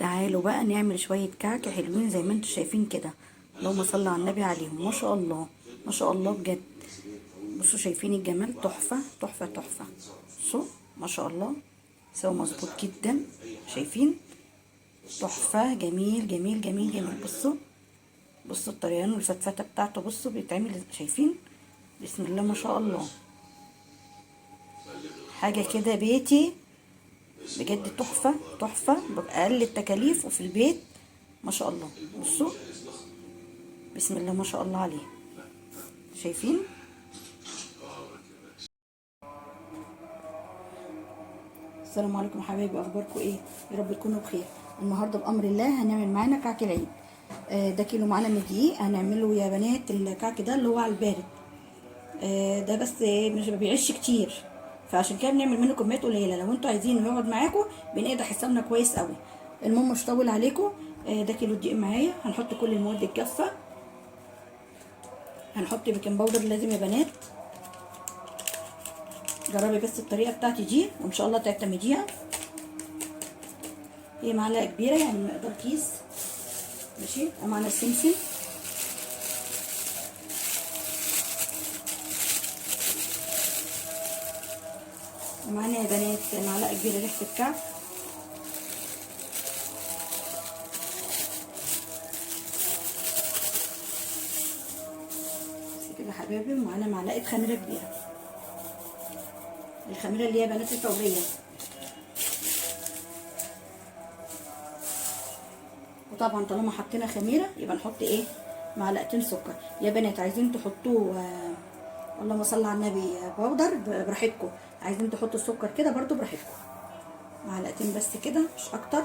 تعالوا بقى نعمل شوية كعك حلوين زي ما انتوا شايفين كده. اللهم صل على النبي عليهم، ما شاء الله ما شاء الله بجد. بصوا شايفين الجمال، تحفة تحفة تحفة. بصوا ما شاء الله سوا مظبوط جدا. شايفين تحفة، جميل جميل جميل جميل. بصوا بصوا الطريان والفتفتة بتاعته، بصوا بيتعمل شايفين. بسم الله ما شاء الله، حاجة كده بيتي بجد، تحفة تحفة بأقل التكاليف وفي البيت ما شاء الله. بصوا بسم الله ما شاء الله عليه، شايفين. السلام عليكم حبايبي، اخباركم ايه؟ يا رب تكونوا بخير. النهارده بامر الله هنعمل معانا كعك العيد. ده كيلو معانا من الدقيق، هنعمله يا بنات الكعك ده اللي هو على البارد. ده بس مش بيعيش كتير، فعشان كده بنعمل منه كميات قليله. لو انتوا عايزينه يقعد معاكم بنقدر حسابنا كويس قوي. المهم مش طول عليكم. ده كيلو دقيق معايا، هنحط كل المواد الجافه. هنحط بيكنج باودر لازم يا بنات. جربي بس الطريقه بتاعتي دي وان شاء الله تعتمديها. هي معلقه كبيره يعني مقدار كيس، ماشي. ومعنا السمسم، ومعانا يا بنات معلقه كبيره ريحه الكعك، بس كده حبايبي. ومعانا معلقه خميره كبيره، الخميره اللي هي بنات الفوريه. وطبعا طالما حطينا خميره يبقى نحط ايه؟ معلقتين سكر. يا بنات عايزين تحطوه اللهم صل على النبي باودر براحتكم، عايزين تحطوا السكر كده برضو براحتكم. معلقتين بس كده مش اكتر.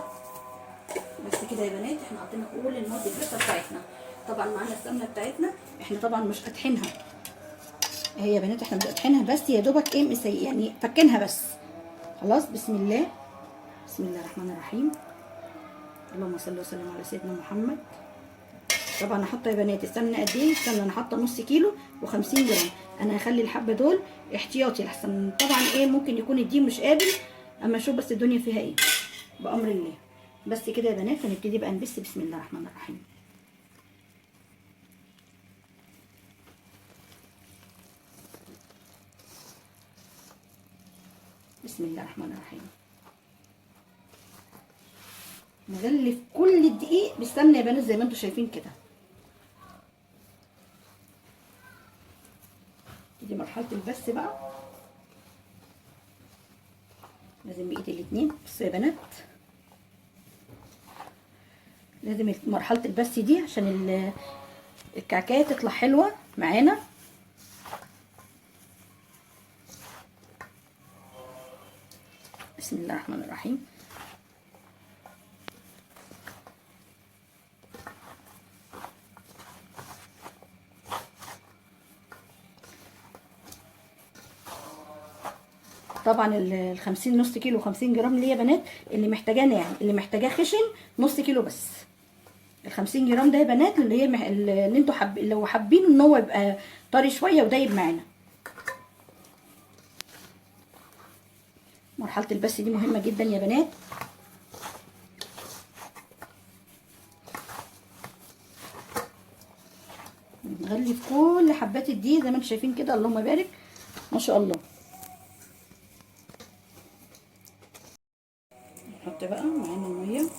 بس كده يا بنات احنا حطينا كل المواد الجافه بتاعتنا. طبعا معانا السمنه بتاعتنا، احنا طبعا مش قادحينها. هي يا بنات احنا مش قادحينها، بس يا دوبك ايه يعني فكينها بس. خلاص بسم الله. بسم الله الرحمن الرحيم. اللهم صل وسلم على سيدنا محمد. طبعا انا حاطه يا بنات السمنه قد ايه؟ السمنه انا حاطه نص كيلو و50 جرام. انا هخلي الحبه دول احتياطي لحسن طبعا ايه ممكن يكون الدين مش قابل. اما اشوف بس الدنيا فيها ايه بامر الله. بس كده يا بنات هنبتدي بقى نبس. بسم الله الرحمن الرحيم. بسم الله الرحمن الرحيم. نغلف كل الدقيق بالسمنه يا بنات زي ما انتم شايفين كده. دي مرحله البس بقى، لازم بايد الاتنين. بصوا يا بنات لازم مرحله البس دي عشان الكعكايه تطلع حلوه معانا. بسم الله الرحمن الرحيم. طبعا ال50 نص كيلو 50 جرام ليه يا بنات؟ اللي محتاجاه ناعم، اللي محتاجاه خشن نص كيلو بس. ال50 جرام ده يا بنات اللي هي اللي انتوا لو حابين ان هو يبقى طري شويه ودايب معانا. مرحله البس دي مهمه جدا يا بنات. نغلف كل حبات الدقيق زي ما انتم شايفين كده. اللهم بارك ما شاء الله. نحط بقى معانا الميه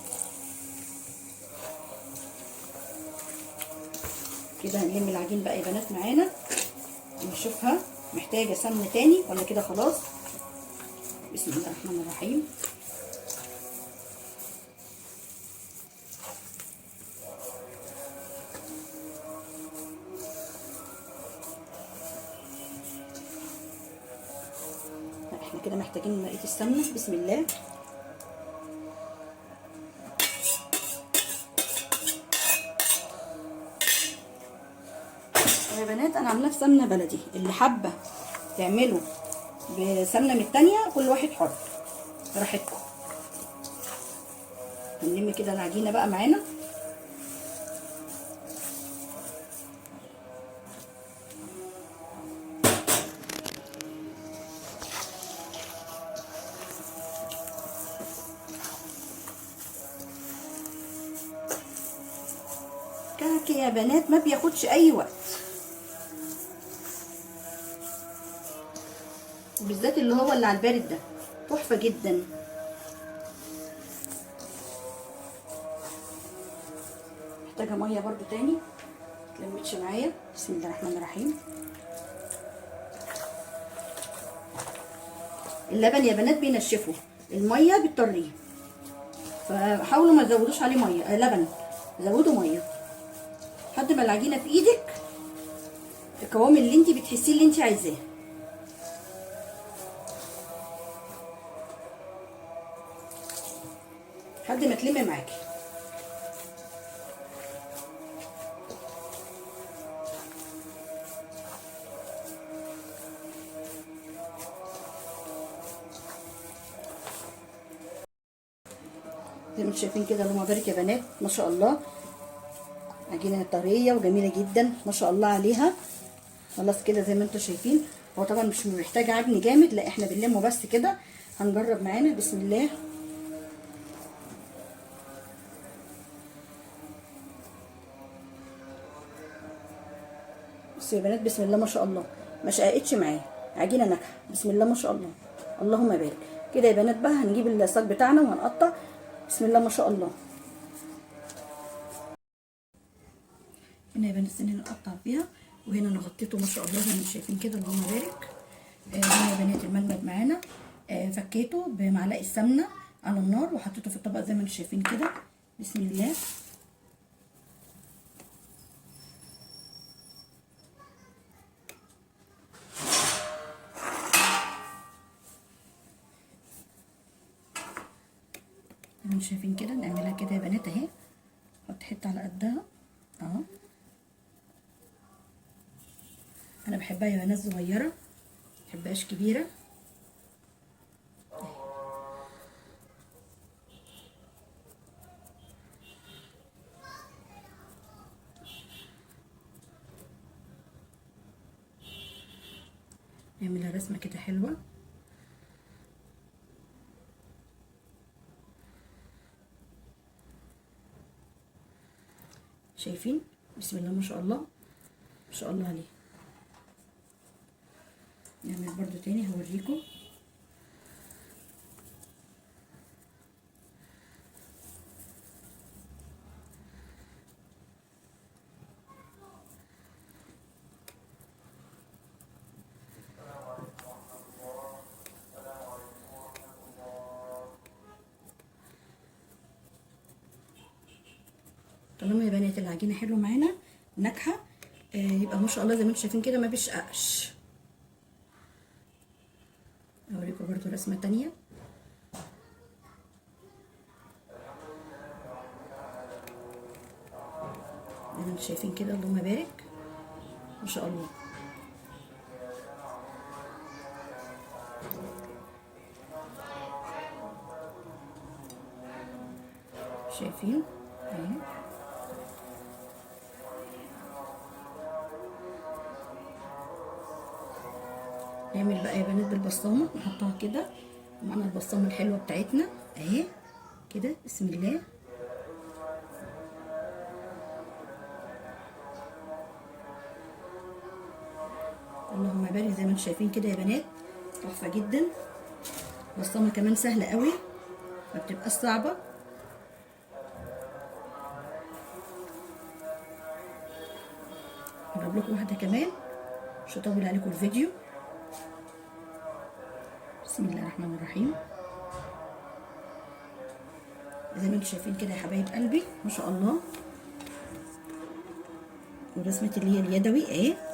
كده. هنلم العجين بقى يا بنات معانا، نشوفها محتاجه سمنه تاني ولا كده خلاص. بسم الله الرحمن الرحيم. احنا كده محتاجين بقيه السمنه. بسم الله. يا بنات انا عاملاه في سمنه بلدي، اللي حابه تعملوا بسمنه من التانيه كل واحد حر براحتكم. هنلم كده العجينه بقى معانا. السلق يا بنات ما بياخدش اي وقت، وبالذات اللي هو اللي على البارد ده تحفه جدا. محتاجه ميه برضو تاني متلمتش معايا. بسم الله الرحمن الرحيم. اللبن يا بنات بينشفه، الميه بتطريه، فحاولوا ما تزودوش عليه ميه لبن، زودوا ميه لحد ما العجينه في ايدك القوام اللي انت بتحسيه اللي انت عايزاه. لحد ما تلم معاكي. زي ما انتم شايفين كده، اللهم بارك يا بنات، ما شاء الله عجينه طريه وجميله جدا ما شاء الله عليها. خلاص كده زي ما انتم شايفين، هو طبعا مش محتاج عجن جامد، لا احنا بنلمه بس كده. هنجرب معانا. بسم الله. بصوا يا بنات، بسم الله ما شاء الله، ما شققتش معايا، عجينه ناجحه بسم الله ما شاء الله، اللهم بارك. كده يا بنات بقى هنجيب الصاج بتاعنا وهنقطع. بسم الله ما شاء الله. هنا يا بنات السن اللي نقطع فيها، وهنا انا غطيته ما شاء الله زي ما انتم شايفين كده، اللهم بارك. هنا يا بنات الملمد معانا، فكيته بمعلقه سمنه على النار وحطيته في الطبق زي ما انتم شايفين كده. بسم الله. زي ما انتم شايفين كده نعملها كده يا بنات اهي، نحط حته على قدها اهو. انا بحبها يا بنات صغيره، مبحبهاش كبيره. نعملها رسمه كده حلوه. شايفين؟ بسم الله ما شاء الله ما شاء الله عليه. نعمل برضو تاني هوريكم. طالما يا بنات العجينه حلوه معانا ناجحه، يبقى ما شاء الله زي ما انتم شايفين كده ما بيشققش. اوريكم برضو رسمه تانية. زي ما انتم شايفين كده، اللهم بارك ما شاء الله. شايفين اهي. نعمل بقى يا بنات بالبصامه، نحطها كده معانا البصامه الحلوه بتاعتنا اهي كده. بسم الله. اللهم بارك. زي ما انتم شايفين كده يا بنات تحفه جدا. البصامه كمان سهله قوي ما بتبقاش صعبه. هجيب لكم واحده كمان مش هطول عليكم الفيديو. بسم الله الرحمن الرحيم. زي ما انتم شايفين كده يا حبايب قلبي ما شاء الله. ورسمه اللي هي اليدوي اهي